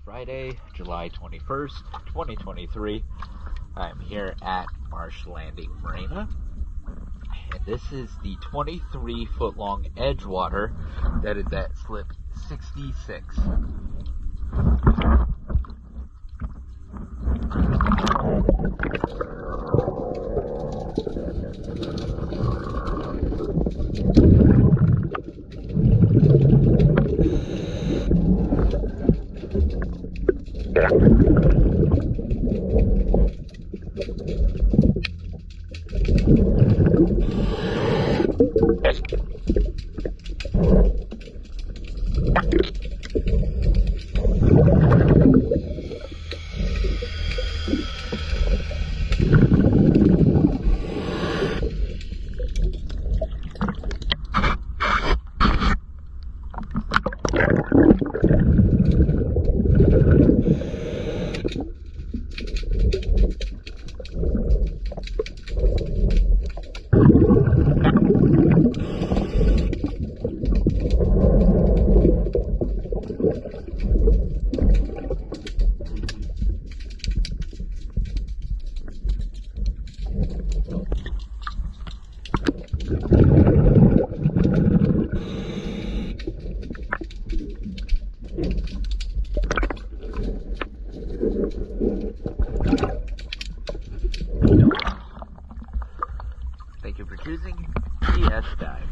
Friday, July 21st, 2023. I'm here at Marsh Landing Marina, and this is the 23-foot long Edgewater that is at slip 66. Thank you for choosing PS Dive.